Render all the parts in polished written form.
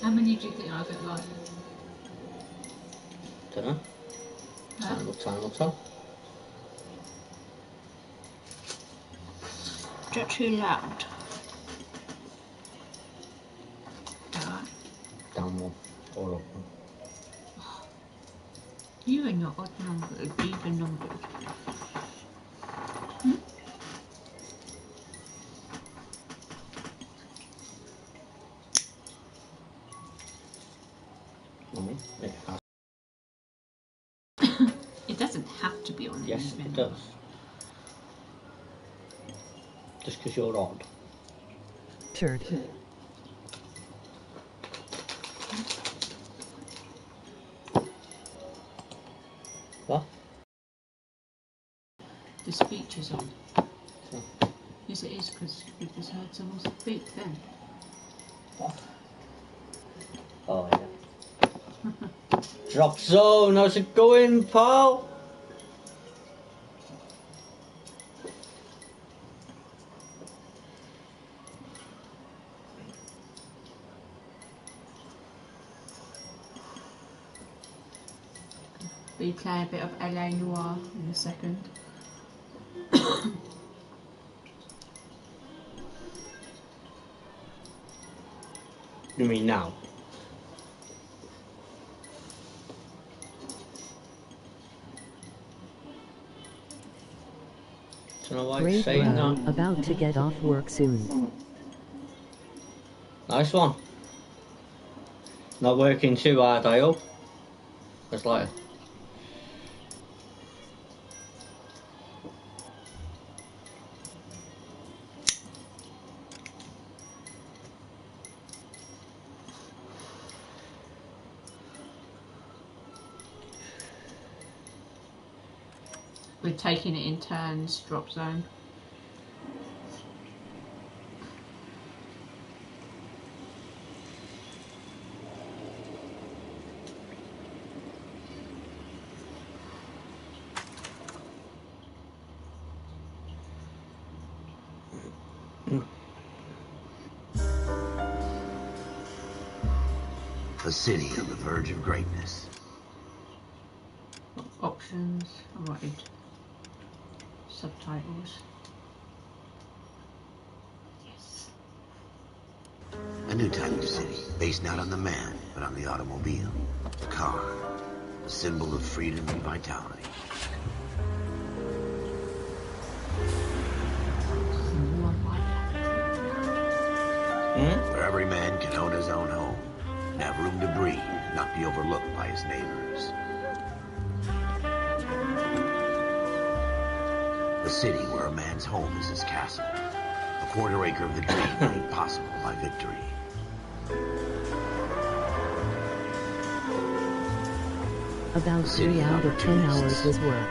How many do you think I get like? Don't know. Time will tell. Is that too loud? Down one or up one. You and your odd number, even numbers. Hmm? It has. It doesn't have to be on. Yes, it does. Just because you're odd. Turd. What? The speech is on. So. Yes, it is, because we just heard someone speak then. What? Oh, yeah. Drop zone, how's it going, pal? We play a bit of LA Noire in a second. You mean now? Don't know why it's saying that. About to get off work soon. Nice one. Not working too hard, I hope. It's like. We're taking it in turns, drop zone. A city on the verge of greatness. Options, I wanted subtitles. Yes. A new type of city, based not on the man, but on the automobile. The car, a symbol of freedom and vitality. Where every man can own his own home, and have room to breathe, and not be overlooked by his neighbors. A city where a man's home is his castle. A quarter acre of the dream made possible by victory. About 3 out of 10 hours was work.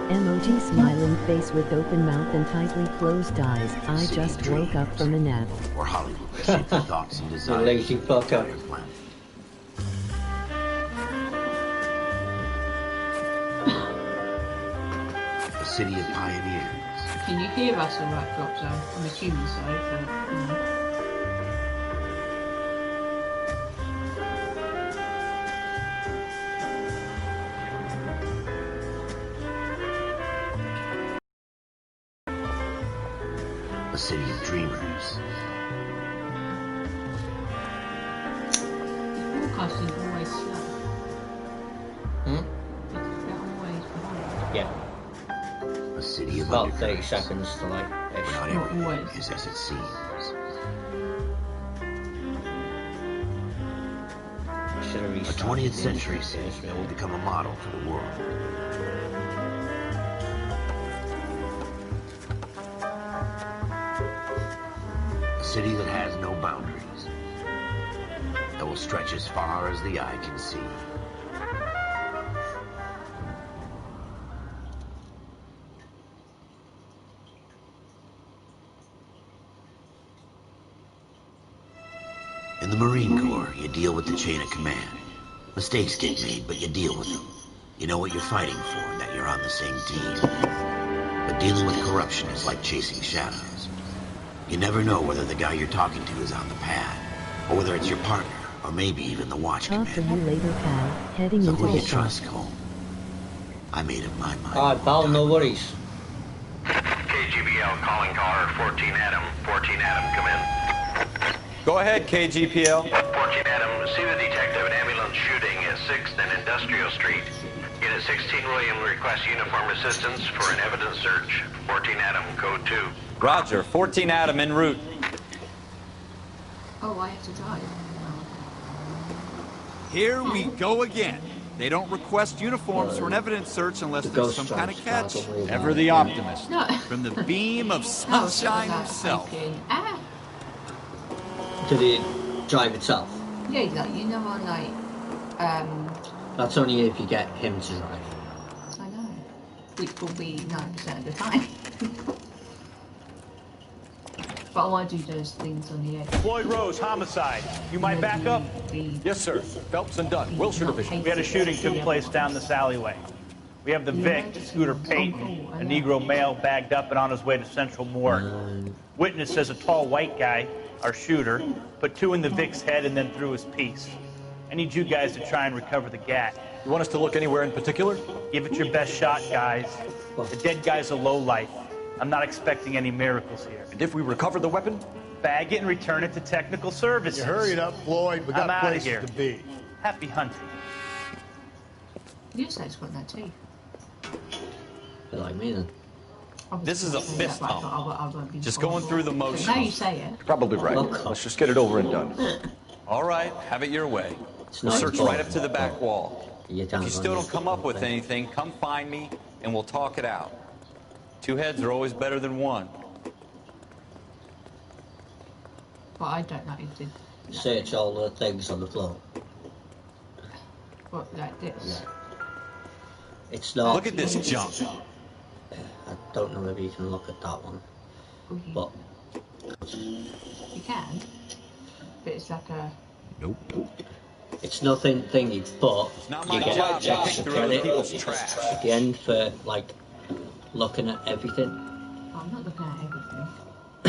Emoji smiling face with open mouth and tightly closed eyes. I just woke up from a nap. Or Hollywood will shape the thoughts and desires. Lazy fucker. A city of pioneers. Can you hear us all right, drop zone? I'm assuming so, but A city of dreamers. Broadcasting is always slow. They're always behind. Yeah. A city of About 30 undercurrents. seconds to like. Where not Not everything always. is as it seems. Should have A restarted 20th the century internet city first, that will become a model for the world. A city that has no boundaries, that will stretch as far as the eye can see. In the Marine Corps, you deal with the chain of command. Mistakes get made, but you deal with them. You know what you're fighting for and that you're on the same team. But dealing with corruption is like chasing shadows. You never know whether the guy you're talking to is on the pad, or whether it's your partner or maybe even the watch Talk to you commander. later, pal. Heading So into who do the you shop. trust, Cole? I made up my mind. Alright, pal, no worries. KGBL calling caller 14 Adam. 14 Adam, come in. Go ahead, KGPL. 14 Adam, see the detective an ambulance shooting at 6th and Industrial Street. Unit 16 William requests uniform assistance for an evidence search. 14 Adam, code 2. Roger, 14 Adam en route. Oh, I have to drive. Here we go again. They don't request uniforms for an evidence search unless The there's ghost some kind of stripes, catch. probably. Ever the optimist. No. From the beam of sunshine himself. Ah. Did it drive itself? Yeah, like, you know what, like, That's only if you get him to drive. I know. Which will be 9% of the time. But I want to do those things on the edge. Floyd Rose, homicide. You might back up? Yes, sir. Phelps and Dunn, Wilshire Division. We had a shooting took place down this alleyway. We have the Vic, Scooter Payton, a Negro male bagged up and on his way to Central Morgue. Witness says a tall white guy, our shooter, put 2 in the Vic's head and then threw his piece. I need you guys to try and recover the gat. You want us to look anywhere in particular? Give it your best shot, guys. The dead guy's a lowlife. I'm not expecting any miracles here. And if we recover the weapon? Bag it and return it to technical services. You hurried up, Floyd. We I'm got outta places here. to be. Happy hunting. You say it's got that teeth. Bit like me then. This is a fist pump. pump. Just going through the motions. Now you say it. Probably right. Well, Let's just get it over and done. All right, have it your way. It's We'll not search important, right up to the back but wall. you If can't you go still on don't this come up with thing. anything, come find me and we'll talk it out. 2 heads are always better than 1. But I don't know if it did. Search all the things on the floor. What, like this? Yeah. It's not. Look at this junk. I don't know if you can look at that one, but You can. But it's like a... it's nothing thingy. But Not you my get job to pick extra through other credit people's trash. at the end for like looking at everything. I'm not looking at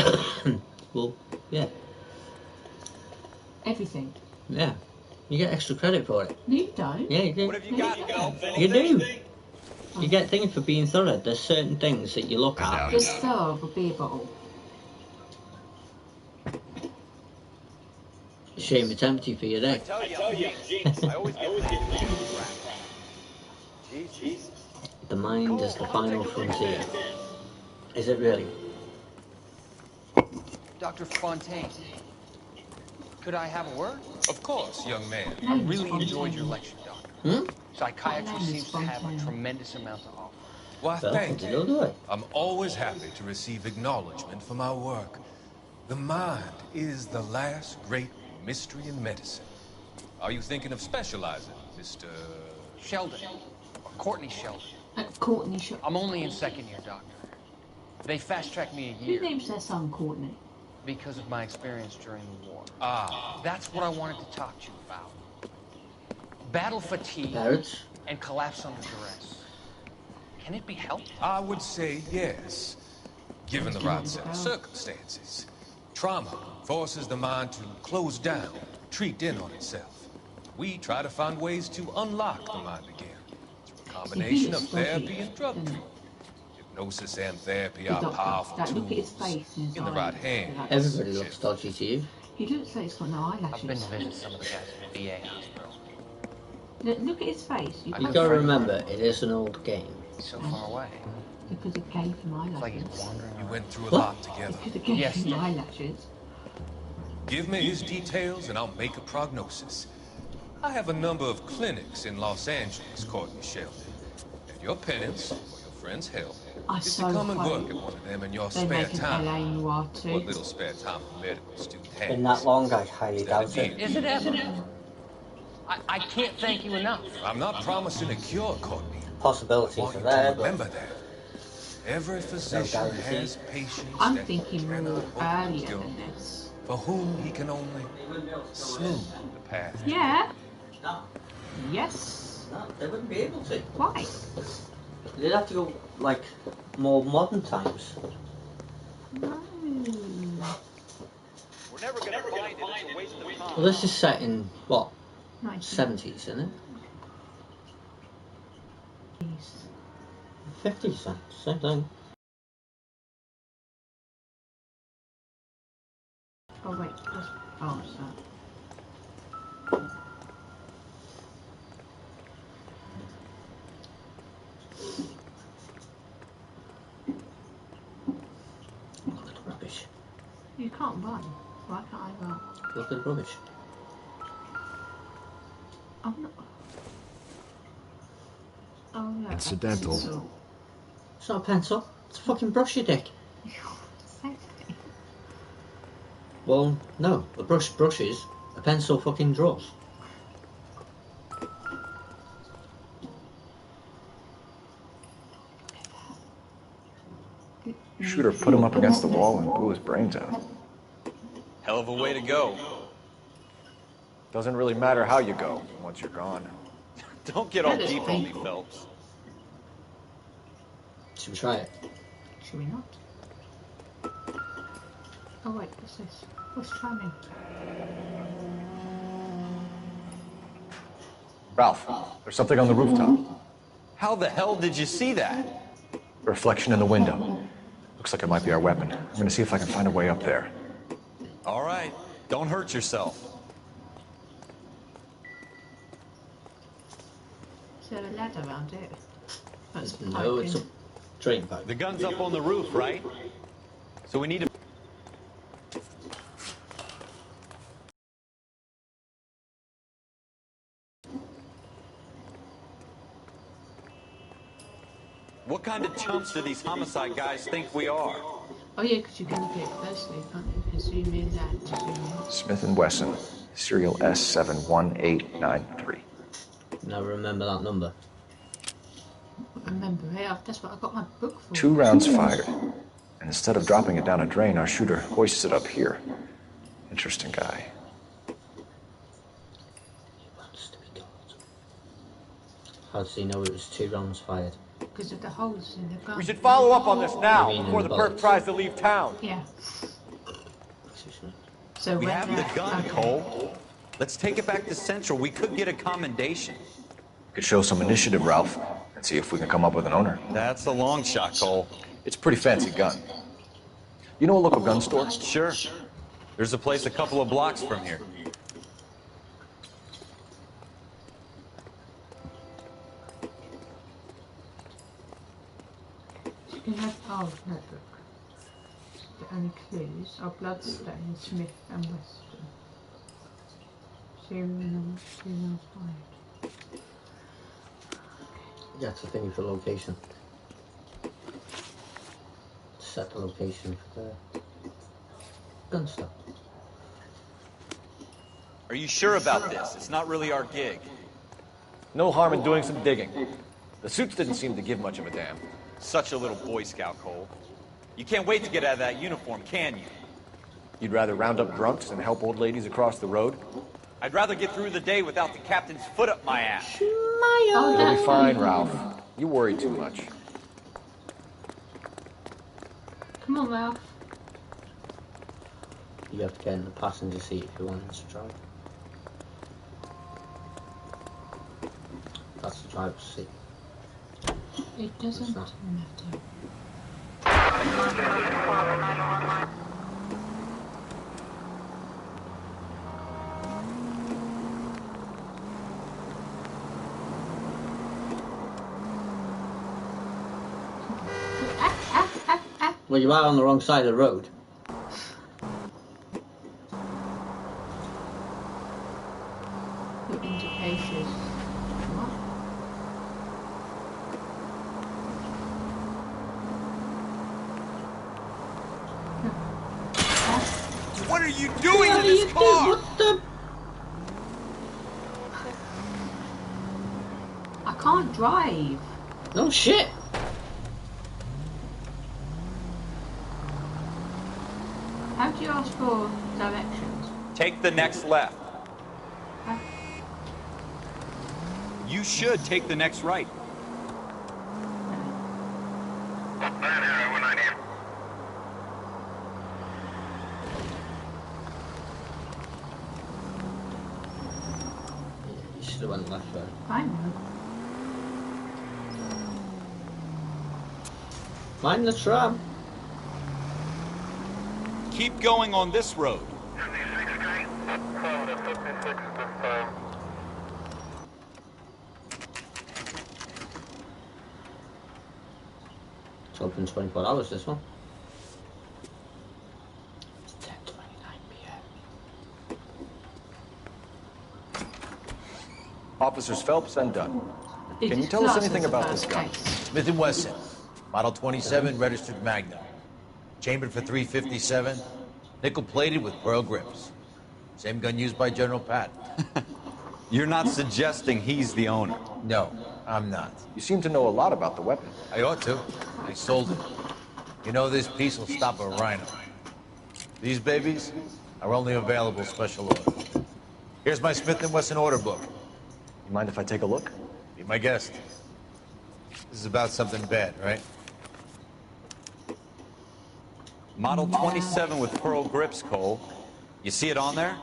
everything. Well, yeah, Everything. yeah. You get extra credit for it. No, you don't. Yeah, you do. What have you got, Bill? You do. You get things for being thorough. There's certain things that you look at. Just throw of a beer bottle. Shame it's empty for you there. I always get The mind is the final frontier. Is it really? Dr. Fontaine, could I have a word? Of course, young man. I really enjoyed your lecture, Doctor. Hmm? Psychiatry seems to have a tremendous amount to offer. Why, Well, thank you you. do it. I'm always happy to receive acknowledgement for my work. The mind is the last great mystery in medicine. Are you thinking of specializing, Mr. Sheldon, or Courtney Sheldon. Courtney Sheldon. I'm only in 2nd year, Doctor. They fast-tracked me a Who year names their son Courtney? because of my experience during the war. Ah, That's what I wanted to talk to you about. Battle fatigue Parrots? and collapse under duress. Can it be helped? I would say yes, given the right set of circumstances. Trauma forces the mind to close down, retreat in on itself. We try to find ways to unlock the mind again through a combination of therapy and drug treatment. Hypnosis and therapy are powerful Like, look at his tools face and his in the eyes. right hand. Like, Everybody looks dodgy to you. he looks like he's got no I've been eyelashes. to visit some of the guys in the VA hospital. Look at his face. You I You can't gotta know. remember, it is an old game. He's so far away. because it gave him It's like he's eyelashes. wandering We around. went through a lot together. Because it gave Yes, him Dad. eyelashes. Give me his details and I'll make a prognosis. I have a number of clinics in Los Angeles, Courtney Sheldon. And your penance, or your friend's help, I is to so come and hope work at one of them in your They spare make an time. LA Noire too. What little spare time a medical student has. Been that long, I highly Is that a doubt it. deal? Is it ever? I can't thank you enough. I'm not promising a cure, Courtney. Possibilities I want are you there, to but remember that. Every physician guarantee. has patients I'm that thinking he more cannot open earlier the door, than this. for whom he can only smooth the path. Yeah. No, Yes. no, they wouldn't be able to. Why? They'd have to go, like, more modern times. No. We're never gonna find it. It's a waste of time. Well, this is set in, what, 19. 70s, isn't it? Jeez. 50s, same thing. Oh wait, that's oh so. Look at the rubbish. You can't run. Why can't I run? Look at the rubbish. I'm not. Oh yeah. Incidental. Pencil. It's not a pencil. It's a fucking brush, you dick. Safety. Well, no. A brush brushes. A pencil fucking draws. Shooter put him up against the wall and blew his brains out. Hell of a way to go. Doesn't really matter how you go once you're gone. Don't get all That is deep on me, painful. Phelps. Should we try it? Should we not? Oh wait, what's this? What's timing? Ralph, there's something on the rooftop. How the hell did you see that? A reflection in the window. Looks like it might be our weapon. I'm gonna see if I can find a way up there. All right, don't hurt yourself. Is there a ladder around it? That's No, it's a drain pipe. The gun's up on the roof, right? So we need to... What kind of chumps do these homicide guys think we are? Oh yeah, because you can look at it closely, can't you? You can zoom in that, zoom in. Smith & Wesson, serial S71893. Never remember that number. Remember, yeah, that's what I got my book for. 2 rounds fired. And instead of dropping it down a drain, our shooter hoists it up here. Interesting guy. He wants to be told. How does he know it was 2 rounds fired? Because of the holes in the gun. We should follow up on this now, You mean before in the the perp boats? tries to leave town. Yeah. Excuse me. So We when have the that- gun, okay. Cole. Let's take it back to Central. We could get a commendation. Could show some initiative, Ralph, and see if we can come up with an owner. That's a long shot, Cole. It's a pretty fancy gun. You know a local gun store? Sure. There's a place a couple of blocks from here. You can have notebook. The only clues are Bloodstone, Smith and Weston. Serial number 295. That's the thing for location. Set the location for the gun stuff. Are you sure about this? It's not really our gig. No harm in doing some digging. The suits didn't seem to give much of a damn. Such a little Boy Scout, Cole. You can't wait to get out of that uniform, can you? You'd rather round up drunks than help old ladies across the road? I'd rather get through the day without the captain's foot up my ass. Oh, You'll be that's fine, Ralph. You worry too much. Come on, Ralph. You have to get in the passenger seat if you want us to drive. That's the driver's seat. It doesn't It's not. matter. Well, you are on the wrong side of the road. Put indications. What? What are you doing to this car? What the? I can't drive. No shit. How do you ask for directions? Take the next left. Huh? You should take the next right. should have went left there. I know. Mind the tram. Keep going on this road. It's open 24 hours, this one. It's 10:29 p.m. Officers Phelps and Dunn. Can you tell us anything about this gun? Smith & Wesson, Model 27, registered Magnum. Chambered for .357, nickel-plated with pearl grips. Same gun used by General Patton. You're not suggesting he's the owner? No, I'm not. You seem to know a lot about the weapon. I ought to. I sold it. You know this piece will stop a rhino. These babies are only available special order. Here's my Smith & Wesson order book. You mind if I take a look? Be my guest. This is about something bad, right? Model 27 with pearl grips, Cole. You see it on there?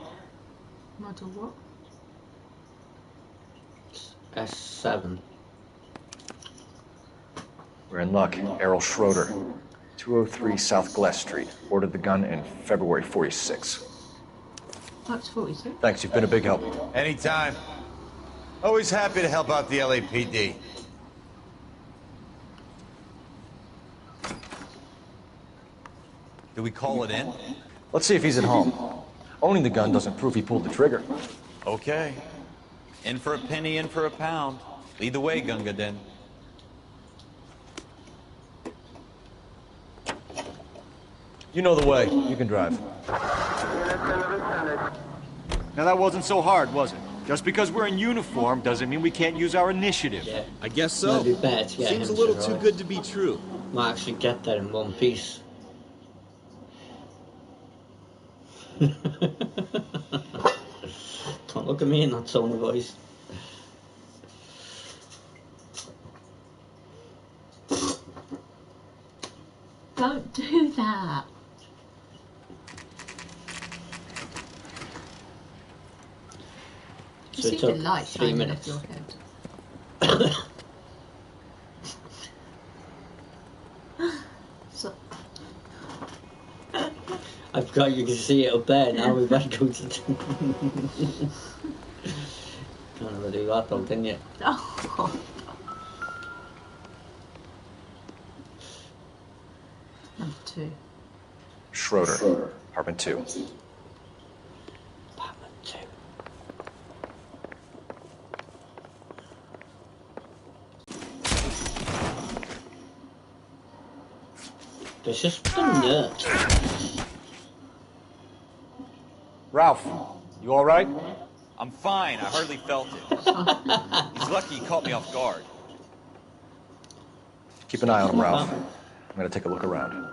Model what? S7. We're in luck. Errol Schroeder, 203 South Glass Street. Ordered the gun in February '46. That's 46. Thanks, you've been a big help. Anytime. Always happy to help out the LAPD. Do we call it in? Let's see if he's at home. Owning the gun doesn't prove he pulled the trigger. Okay. In for a penny, in for a pound. Lead the way, Gunga Din. You know the way. You can drive. Now that wasn't so hard, was it? Just because we're in uniform doesn't mean we can't use our initiative. Yeah. I guess so. Maybe better to get Seems a him little to too drive. good to be true. Might actually get there in one piece. Don't look at me in that tone of voice. Don't do that. You So see it the took light 3 shining minutes. off your head. So, I forgot you can see it up there. Now we better go to. Can't ever do that though, can you? oh. Number 2. Schroeder, apartment 2. Apartment 2. There's just the nerves. Ralph, you all right? I'm fine. I hardly felt it. He's lucky he caught me off guard. Keep an eye on him, Ralph. I'm gonna take a look around.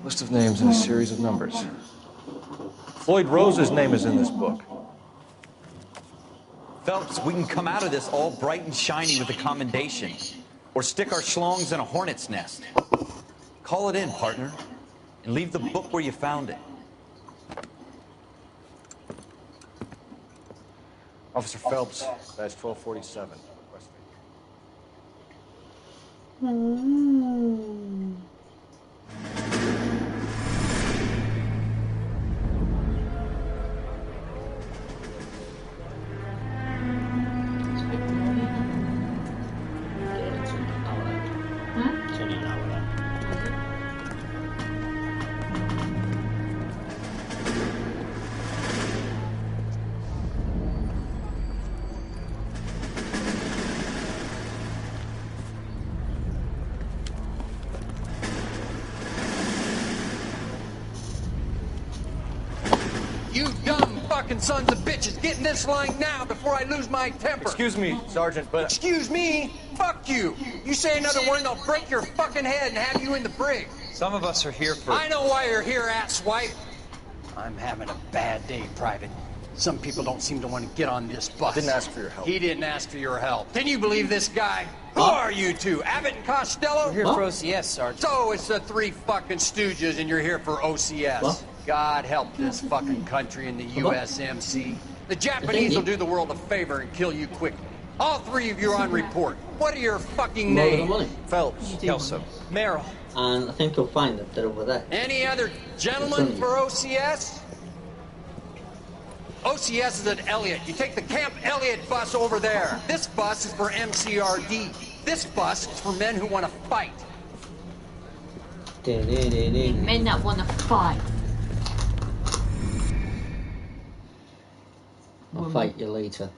List of names and a series of numbers. Floyd Rose's name is in this book. Phelps, we can come out of this all bright and shiny with a commendation. Or stick our schlongs in a hornet's nest. Call it in, partner. And leave the book where you found it. Officer Phelps, badge 1247. West You dumb fucking sons of bitches, get in this line now before I lose my temper. Excuse me, Sergeant, but... Excuse me? Fuck you. You say another word and I'll break your fucking head and have you in the brig. Some of us are here for... I know why you're here, asswipe. I'm having a bad day, Private. Some people don't seem to want to get on this bus. Didn't ask for your help. He didn't ask for your help. Can you believe this guy? Who are you two? Abbott and Costello? We're here for OCS, Sergeant. So it's the three fucking stooges and you're here for OCS. God help this fucking country and the USMC. The Japanese will do the world a favor and kill you quickly. All three of you are on report. What are your fucking names? Phelps. Kelso. Merrill. And I think you'll find that they're over there. Any other gentlemen for OCS? OCS is at Elliott. You take the Camp Elliott bus over there. This bus is for MCRD. This bus is for men who want to fight. Men that want to fight. I'll fight you later.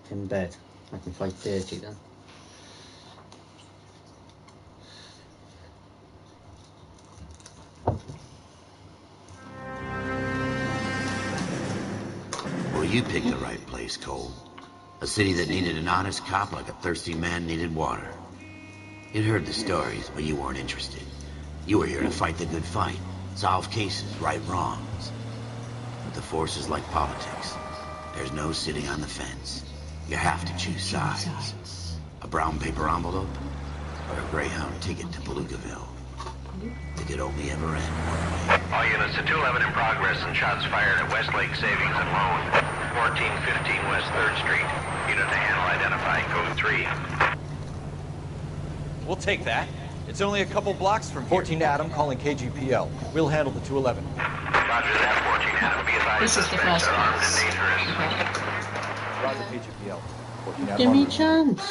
In bed. I can fight dirty then. Well, you picked the right place, Cole. A city that needed an honest cop like a thirsty man needed water. You'd heard the stories, but you weren't interested. You were here to fight the good fight, solve cases, right wrongs. But the force is like politics. There's no sitting on the fence. You have to choose sides. A brown paper envelope or a Greyhound ticket to Palookaville. It could only ever end one way. All units to 211 in progress and shots fired at Westlake Savings and Loan, 1415 West 3rd Street. Unit to handle identified, code 3. We'll take that. It's only a couple blocks from here. 14 Adam calling KGPL. We'll handle the 211. Roger that, 14 Adam. Be advised This is the suspects first are armed and place. dangerous. Roger KGPL. 14 Adam. Give me a on- chance.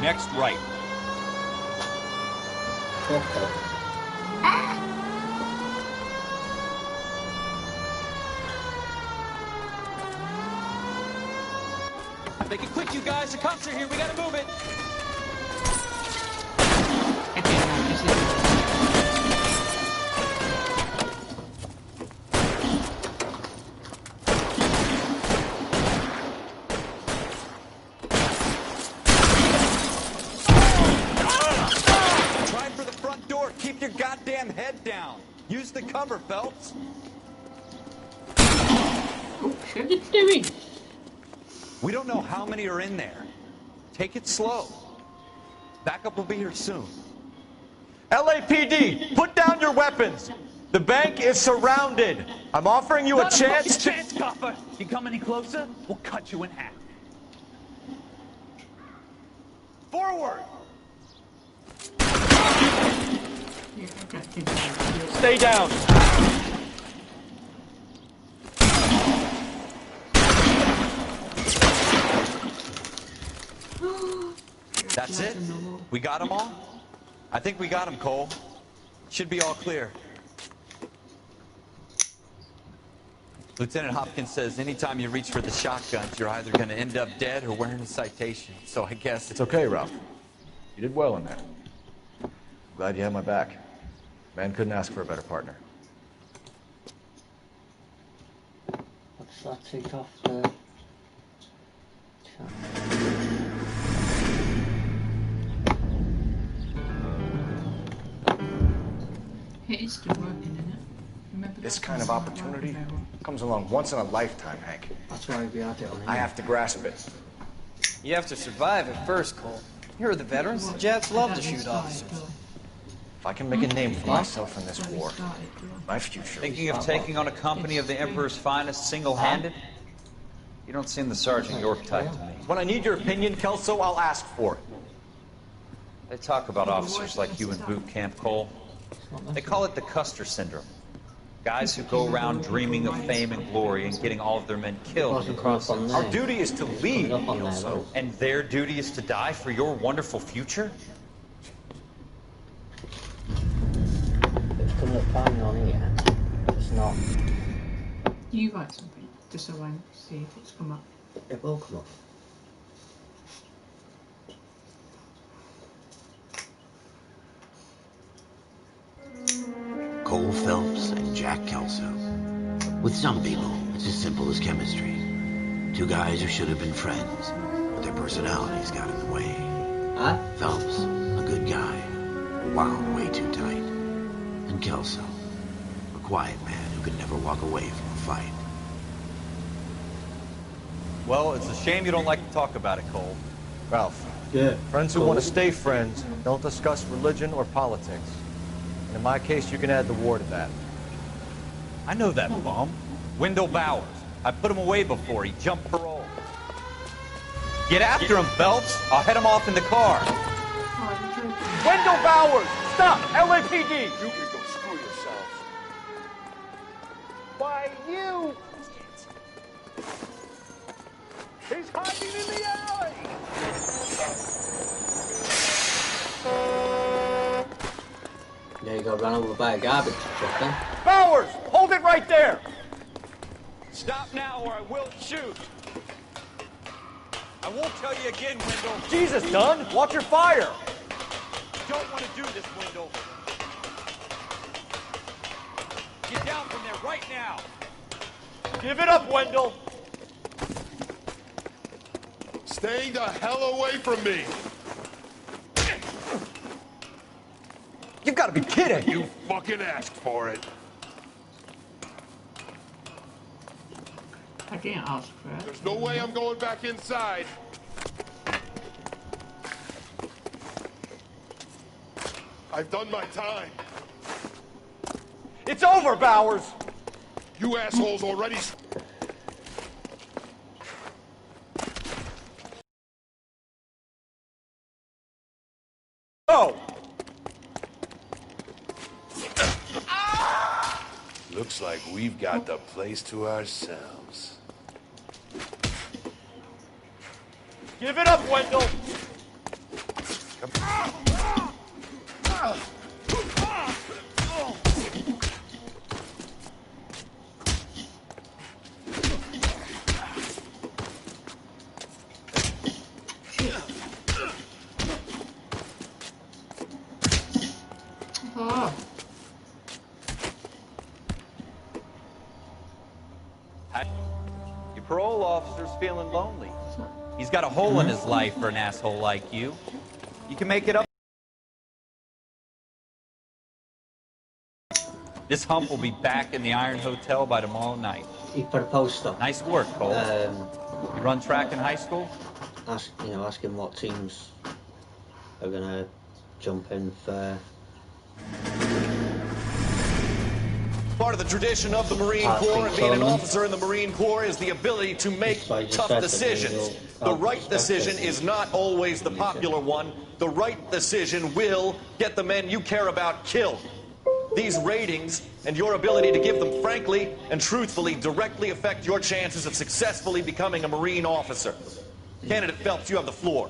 Next right. Okay. Make it quick, you guys. The cops are here. We gotta move it. Okay, now this is. Try for the front door. Keep your goddamn head down. Use the cover, Phelps. Oh, shit, what are you doing? We don't know how many are in there. Take it slow. Backup will be here soon. LAPD, put down your weapons. The bank is surrounded. I'm offering you a chance to... chance, copper. You come any closer, we'll cut you in half. Forward! Stay down. That's it? We got them all? I think we got them, Cole. Should be all clear. Lieutenant Hopkins says anytime you reach for the shotguns, you're either going to end up dead or wearing a citation. So I guess It's okay, Ralph. You did well in there. Glad you had my back. Man couldn't ask for a better partner. Let's take off the... It is still working, isn't it? Remember This that kind of was opportunity very well. comes along once in a lifetime, Hank. That's why we had it on I have to grasp it. You have to survive at first, Cole. Here are the veterans. The Japs love to shoot officers. If I can make a name for myself in this war, my future... thinking of taking on a company of the Emperor's finest single-handed? You don't seem the Sergeant York type to me. When I need your opinion, Kelso, I'll ask for it. They talk about officers like you in boot camp, Cole. They call it the Custer syndrome. Guys who go around dreaming of fame and glory and getting all of their men killed in the process. Our duty is to lead, Kelso. And their duty is to die for your wonderful future? It's coming up fine on here. It's not. You write something, just so I see if it's come up. It will come up. Cole Phelps and Jack Kelso. With some people, it's as simple as chemistry. Two guys who should have been friends, but their personalities got in the way. Phelps, a good guy, wound way too tight. And Kelso, a quiet man who could never walk away from a fight. Well, it's a shame you don't like to talk about it, Cole. Ralph. Yeah. Friends who want to stay friends don't discuss religion or politics. And in my case, you can add the war to that. I know that bum. Wendell Bowers. I put him away before. He jumped parole. Get after him, Phelps. I'll head him off in the car. Wendell Bowers! Stop! LAPD! You can go screw yourselves. Why, you... He's hiding in the alley! Yeah, you got run over by a garbage truck then. Bowers! Hold it right there! Stop now or I will shoot. I won't tell you again, Wendell. Jesus, Dunn! Watch your fire! Don't want to do this, Wendell. Get down from there right now. Give it up, Wendell! Stay the hell away from me! You've got to be kidding! You fucking asked for it. I didn't ask for it. There's no way I'm going back inside. I've done my time. It's over, Bowers! You assholes already... Oh! Looks like we've got the place to ourselves. Give it up, Wendell! Oh. Your parole officer's feeling lonely. He's got a hole in his life for an asshole like you. You can make it up. This hump will be back in the Iron Hotel by tomorrow night. He put a poster. Nice work, Cole. You run track in high school? Ask him what teams are gonna jump in for. Part of the tradition of the Marine Corps and being an officer in the Marine Corps is the ability to make tough decisions. The right decision is not always the popular one. The right decision will get the men you care about killed. These ratings and your ability to give them frankly and truthfully directly affect your chances of successfully becoming a Marine officer. Candidate Phelps, you have the floor.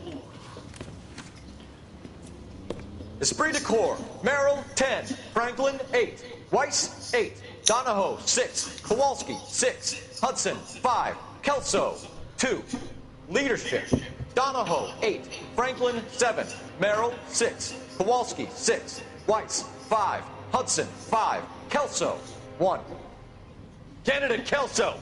Esprit de Corps, Merrill, 10. Franklin, 8. Weiss, 8. Donahoe, 6. Kowalski, 6. Hudson, 5. Kelso, 2. Leadership, Donahoe, 8. Franklin, 7. Merrill, 6. Kowalski, 6. Weiss, 5. Hudson, 5. Kelso, 1. Candidate Kelso.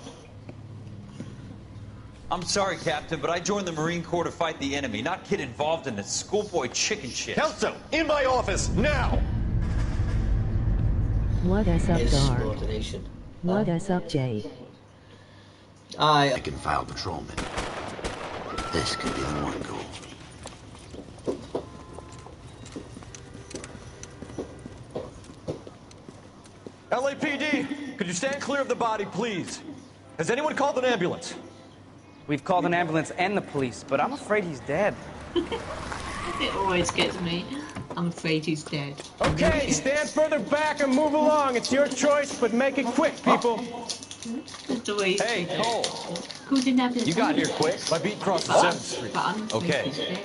I'm sorry, Captain, but I joined the Marine Corps to fight the enemy, not get involved in this schoolboy chicken shit. Kelso, in my office, now! What is up, Dar? Coordination. What is up, Jay? I can file patrolman. This could be the one goal. LAPD, could you stand clear of the body, please? Has anyone called an ambulance? We've called an ambulance and the police, but I'm afraid he's dead. It always gets me. I'm afraid he's dead. Okay, stand further back and move along. It's your choice, but make it quick, people. Hey, Cole. Who didn't have this? You got here quick. My beat crosses 7th Street. Okay.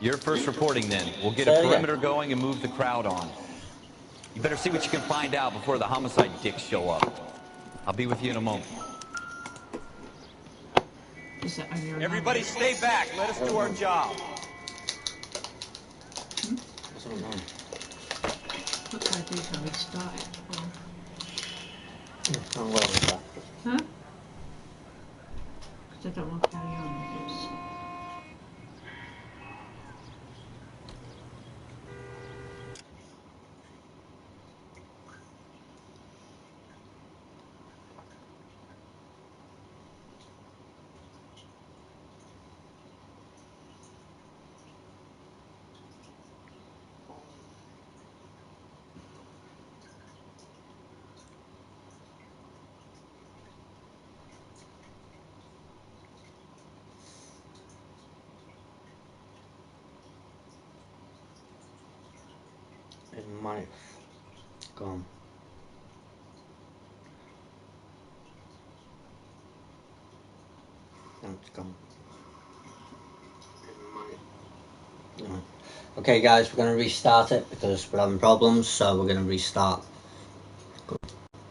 You're first reporting then. We'll get a perimeter going and move the crowd on. You better see what you can find out before the homicide dicks show up. I'll be with you in a moment. Everybody stay back. Let us do our job. What do I do till we start? I'm well with that. Huh? Because I don't want to carry on with this. might gone. No, it's gone. Okay guys, we're going to restart it because we're having problems, so we're going to restart.